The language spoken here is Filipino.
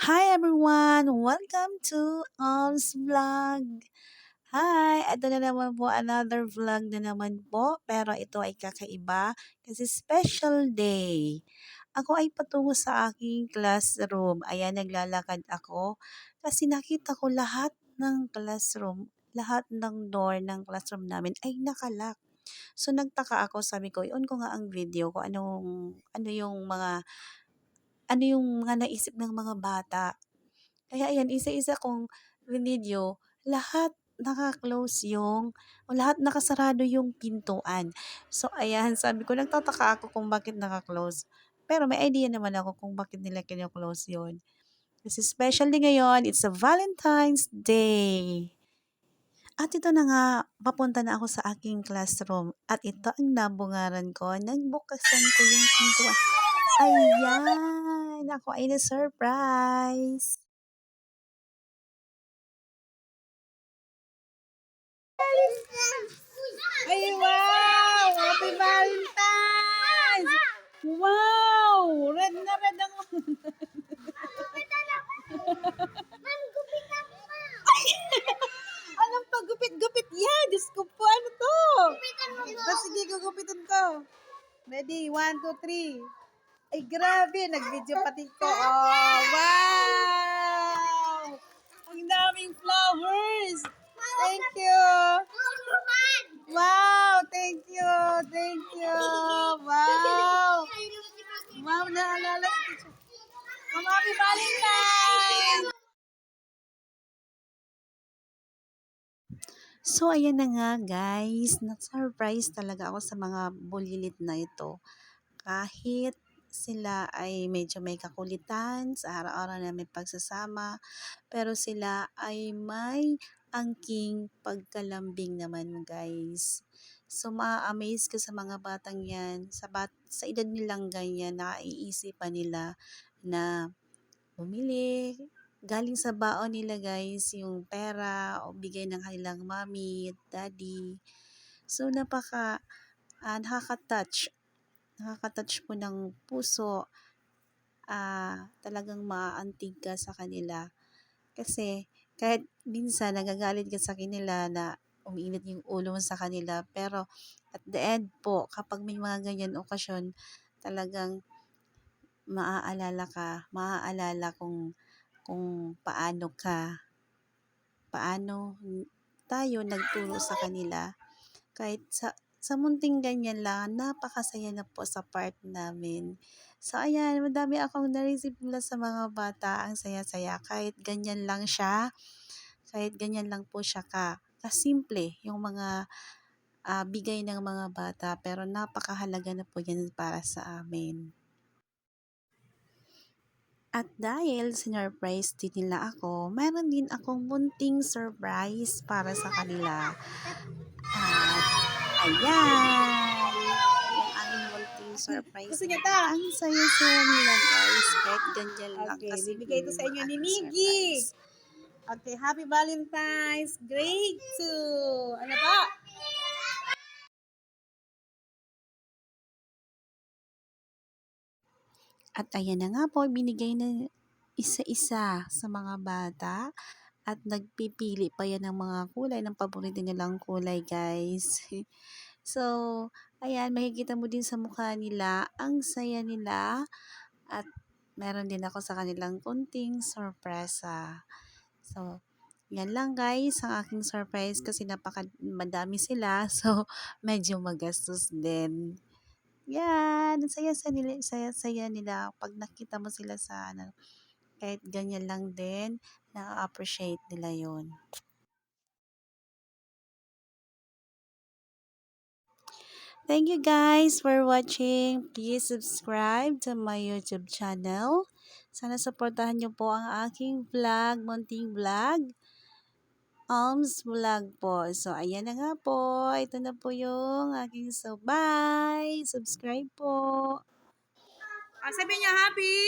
Hi everyone! Welcome to Alms Vlog! Hi! Ito na naman po another vlog na naman po pero ito ay kakaiba kasi special day. Ako ay patungo sa aking classroom. Ayan, naglalakad ako kasi nakita ko lahat ng classroom, lahat ng door ng classroom namin ay nakalak. So nagtaka ako, sabi ko, i-on ko nga ang video ko ano yung mga naisip ng mga bata. Kaya ayan, isa-isa kong video, lahat naka-close o lahat nakasarado yung pintuan. So ayan, sabi ko nagtataka ako kung bakit naka-close. Pero may idea naman ako kung bakit nila kino-close yun. Kasi special din ngayon, it's a Valentine's Day. At ito na nga, papunta na ako sa aking classroom. At ito ang nabungaran ko. Nagbukasan ko yung pintuan. Ayan! Ako ay na-surprise! Ay, wow! Happy Valentine's! Wow! Red na red ang... Anong pagupit-gupit yan? Diyos ko po, ano to? Sige, gugupitin ko. Ready? 1, 2, 3. Ay, grabe. Nag-video pati ko. Oh, wow! Ang daming flowers. Thank you. Wow, thank you. Thank you. Wow. Wow, naalala si teacher. Happy Valentine's! So, ayan na nga guys. Na-surprise talaga ako sa mga bulilit na ito. Kahit sila ay medyo may kakulitan sa araw-araw na may pagsasama, pero sila ay may angking pagkalambing naman guys. So ma-amaze ka sa mga batang yan, sa edad nilang ganyan, naiisipan nila na bumili, galing sa baon nila guys, yung pera o bigay ng kanilang mommy at daddy. So nakaka-touch, nakaka-touch po ng puso, talagang maaantig ka sa kanila. Kasi kahit minsan nagagalit ka sa kanila na umiinit yung ulo mo sa kanila, pero at the end po, kapag may mga ganyan okasyon, talagang maaalala kung paano tayo nagturo sa kanila. Kahit sa munting ganyan lang, napakasaya na po sa part namin. So ayan, madami akong na-receive mula sa mga bata, ang saya-saya. Kahit ganyan lang siya, kahit ganyan lang po siya kasimple yung mga bigay ng mga bata, pero napakahalaga na po yan para sa amin. At dahil sinurprise din nila ako, meron din akong munting surprise para sa kanila. At ayan, yung aming munting surprise. Gusto niya ta? Ang saya-saya nila guys, kahit ganyan lang Okay, kasi bibigay ito sa inyo ni Miggy. Okay, Happy Valentine's, grade 2. Ano ba? At ayan na nga po, binigay na isa-isa sa mga bata. At nagpipili pa yan ng mga kulay, ng paborito nilang kulay guys. So, ayan, makikita mo din sa mukha nila, ang saya nila. At meron din ako sa kanilang konting sorpresa. So, yan lang guys, ang aking surprise kasi madami sila. So, medyo magastos din. Yan, saya-saya nila pag nakita mo sila sa kahit ganyan lang din, na-appreciate nila yon. Thank you guys for watching. Please subscribe to my YouTube channel. Sana supportahan niyo po ang aking vlog, munting vlog. Alms Vlog po. So, ayan na nga po. Ito na po yung aking bye! Subscribe po. Sabi niya happy?